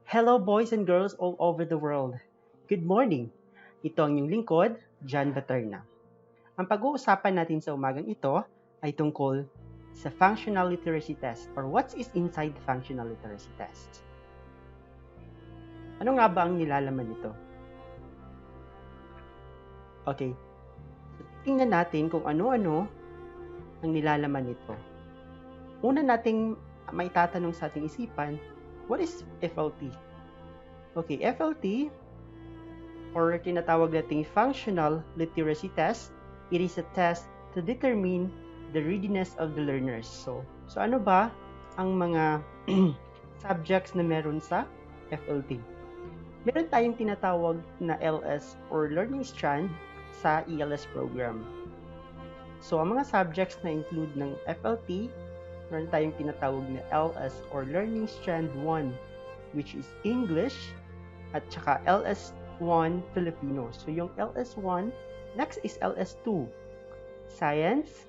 Hello boys and girls all over the world. Good morning. Ito ang inyong lingkod, John Baterna. Ang pag-uusapan natin sa umagang ito ay tungkol sa Functional Literacy Test or what is inside the Functional Literacy Test. Ano nga ba ang nilalaman nito? Okay, so, tingnan natin kung ano-ano ang nilalaman nito. Una nating maitatanong sa ating isipan, what is FLT? Okay, FLT or tinatawag nating Functional Literacy Test, it is a test to determine the readiness of the learners. So ano ba ang mga subjects na meron sa FLT? Meron tayong tinatawag na LS or Learning Strand sa ALS program. So ang mga subjects na include ng FLT, meron tayong tinatawag na LS or Learning Strand 1, which is English, at saka LS1 Filipino. So yung LS1, next is LS2, Science,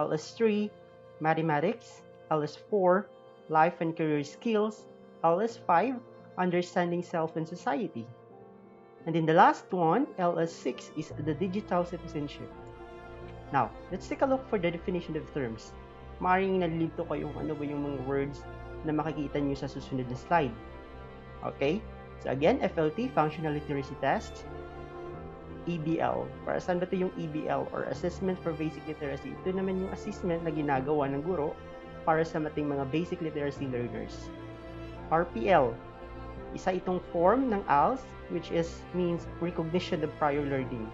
LS3, Mathematics, LS4, Life and Career Skills, LS5, Understanding Self and Society. And then the last one, LS6, is the Digital Citizenship. Now, let's take a look for the definition of terms. Maaaring nalilito kayo kung ano ba yung mga words na makikita nyo sa susunod na slide. Okay? So again, FLT, Functional Literacy Test. EBL. Para saan ba ito yung EBL or Assessment for Basic Literacy? Ito naman yung assessment na ginagawa ng guro para sa ating mga basic literacy learners. RPL. Isa itong form ng ALS which means Recognition of Prior Learning.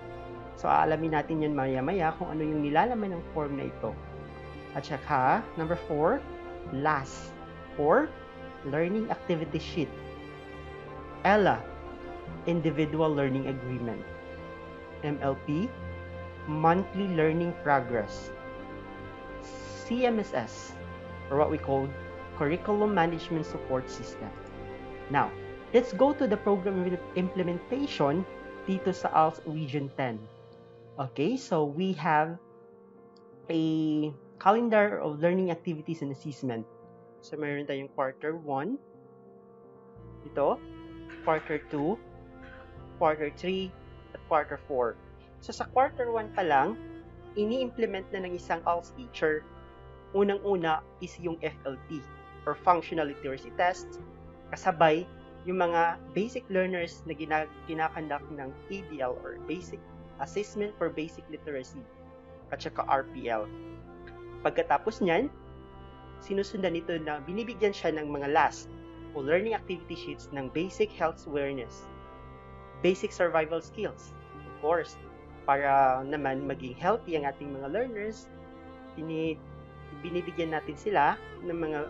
So aalamin natin yan maya-maya kung ano yung nilalaman ng form na ito. At saka, number 4, LAS or Learning Activity Sheet. ELA, Individual Learning Agreement. MLP, Monthly Learning Progress. CMSS, or what we call Curriculum Management Support System. Now, let's go to the program implementation dito sa ALS Region 10. Okay, so we have a calendar of learning activities and assessment. So, meron tayong quarter 1, ito, quarter 2, quarter 3, at quarter 4. So, sa quarter 1 pa lang, ini-implement na ng isang ALS teacher. Unang-una is yung FLT or Functional Literacy Test, kasabay yung mga basic learners na kinakandak ng ABL or Basic Assessment for Basic Literacy at saka RPL. Pagkatapos niyan, sinusundan nito na binibigyan siya ng mga LAS o Learning Activity Sheets ng Basic Health Awareness, Basic Survival Skills. Of course, para naman maging healthy ang ating mga learners, binibigyan natin sila ng mga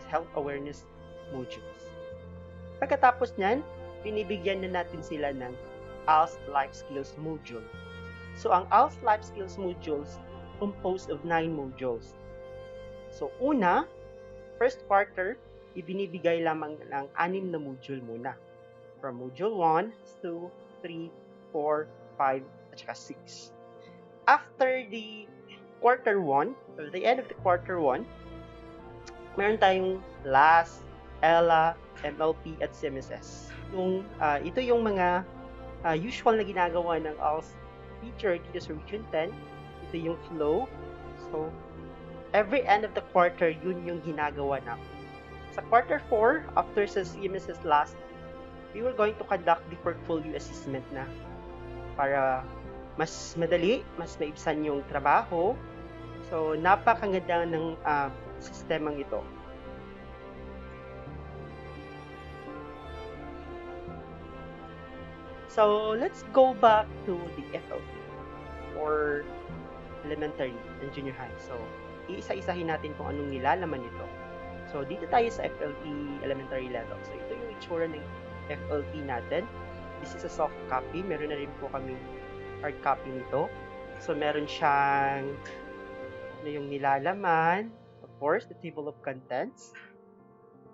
health awareness modules. Pagkatapos niyan, binibigyan na natin sila ng ALS Life Skills module. So, ang ALS Life Skills modules composed of 9 modules. So, first quarter, ibinibigay lamang ng 6 na module muna. From module 1, 2, 3, 4, 5, at saka 6. After the quarter 1, or the end of the quarter 1, meron tayong LAS, ELA, MLP, at CMSS. Ito yung mga usual na ginagawa ng ALS teacher dito sa Region 10. Ito yung flow. So, every end of the quarter, yun yung ginagawa namin. Sa quarter 4, after sa CMSS last, we were going to conduct the portfolio assessment na para mas madali, mas maibsan yung trabaho. So, napakaganda ng sistemang ito. So, let's go back to the FLT or elementary and junior high. So, iisa-isahin natin kung anong nilalaman nito. So, dito tayo sa FLT elementary level. So, ito yung itsura ng FLT natin. This is a soft copy. Meron na rin po kaming hard copy nito. So, meron siyang yung nilalaman. Of course, the table of contents.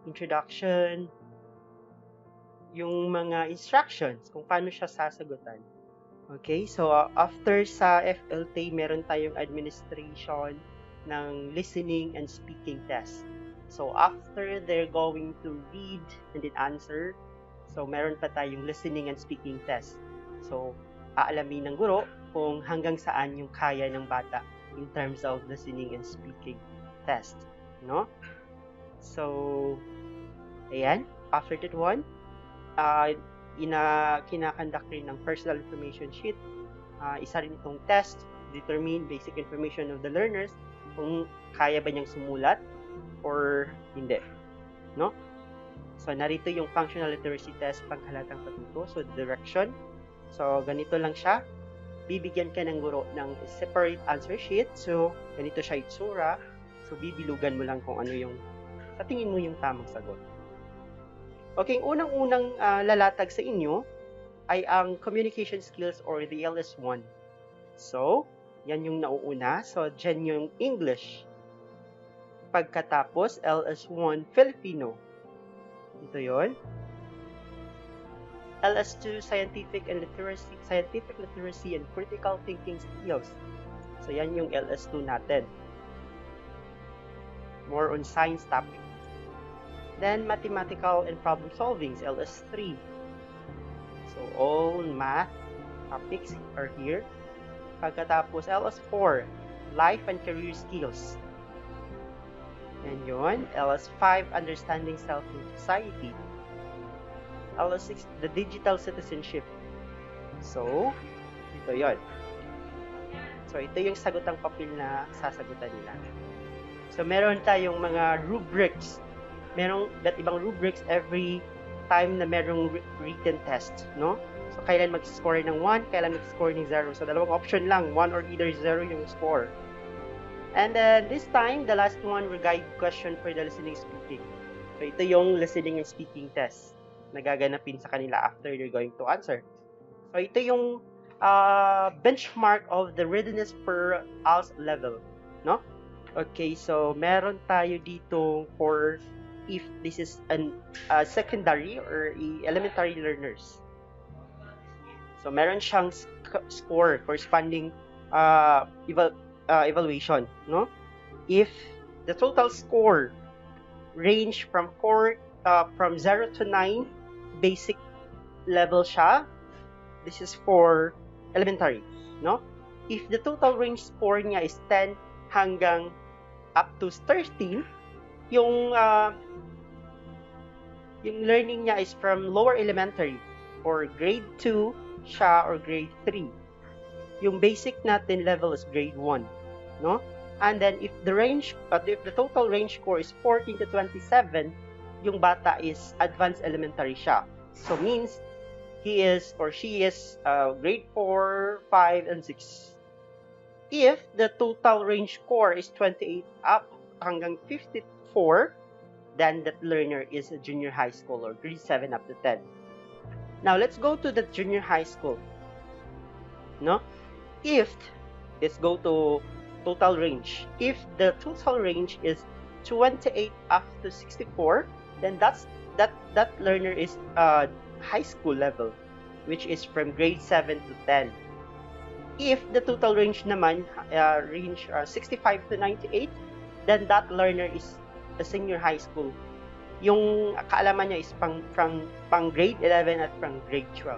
Introduction. Yung mga instructions kung paano siya sasagutan. Okay, so after sa FLT, meron tayong administration ng listening and speaking test. So, after they're going to read and then answer, so meron pa tayong listening and speaking test. So, aalamin ng guro kung hanggang saan yung kaya ng bata in terms of listening and speaking test, no? So, ayan, after that one, kinakandak rin ng personal information sheet. Isa rin itong test, determine basic information of the learners, kung kaya ba niyang sumulat or hindi, no? So, narito yung functional literacy test panghalatang patuto. So, direction. So, ganito lang siya. Bibigyan ka ng guro ng separate answer sheet. So, ganito siya itsura. So, bibilugan mo lang kung ano yung, sa tingin mo yung tamang sagot. Okay, unang-unang lalatag sa inyo ay ang communication skills or the ALS1. So, yan yung nauuna. So, dyan yung English. Pagkatapos, LS1 Filipino. Ito yon. LS2 scientific literacy and critical thinking skills. So yan yung LS2 natin. More on science topic. Then mathematical and problem solving, LS3. So all math topics are here. Pagkatapos LS4, life and career skills. Yan yun. LS5, understanding self in society. LS6, the digital citizenship. So, ito yon. So, ito yung sagutang papel na sasagutan nila. So, meron tayong mga rubrics. Merong iba't ibang rubrics every time na merong written test, no? So, kailan mag-score ng 1, kailan mag-score ng 0. So, dalawang option lang, 1 or either 0 yung score. And then, this time, the last one, will guide question for the listening speaking. So, ito yung listening and speaking test na gaganapin sa kanila after they're going to answer. So, ito yung benchmark of the readiness per ALS level, no? Okay, so, meron tayo dito for if this is an secondary or elementary learners. So, meron siyang score corresponding evaluation, no? If the total score range from 0 to 9, basic level siya. This is for elementary, no? If the total range score niya is 10 hanggang up to 13, yung learning niya is from lower elementary or grade 2 siya or grade 3. Yung basic natin level is grade 1, no? And then if the total range score is 14 to 27, yung bata is advanced elementary siya. So means he is or she is grade 4, 5, and 6. If the total range score is 28 up hanggang 54, then that learner is a junior high school or grade 7 up to 10. Now let's go to the junior high school, no? Let's go to total range. If the total range is 28 up to 64, then that learner is high school level, which is from grade 7 to 10. If the total range naman range 65 to 98, then that learner is a senior high school. Yung kaalaman niya is pang grade 11 at pang grade 12.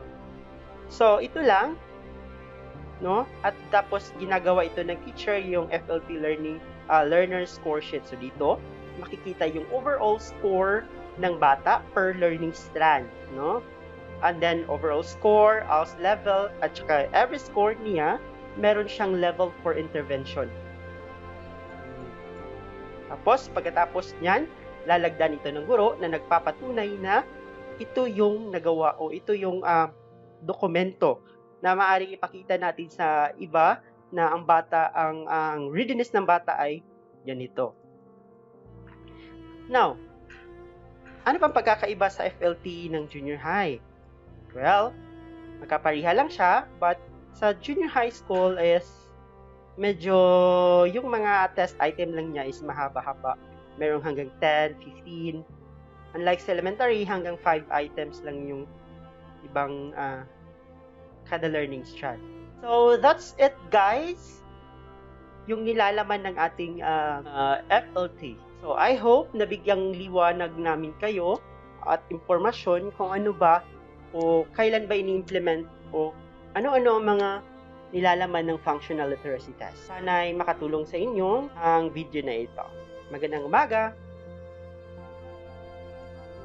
So ito lang, no? At tapos ginagawa ito ng teacher yung FLT learner score sheet. So dito makikita yung overall score ng bata per learning strand, no? And then overall score, ALS level, at saka every score niya meron siyang level for intervention. Tapos pagkatapos niyan, lalagdan ito ng guro na nagpapatunay na ito yung nagawa o ito yung dokumento na maaaring ipakita natin sa iba na ang readiness ng bata ay ganito. Now, ano pang pagkakaiba sa FLT ng junior high? Well, magkapariha lang siya, but sa junior high school is medyo yung mga test item lang niya is mahaba-haba. Merong hanggang 10, 15. Unlike sa elementary, hanggang 5 items lang yung ibang kada learning strand. So, that's it guys. Yung nilalaman ng ating FLT. So, I hope nabigyang liwanag namin kayo at impormasyon kung ano ba o kailan ba ini-implement o ano-ano ang mga nilalaman ng functional literacy test. Sana'y makatulong sa inyo ang video na ito. Magandang umaga!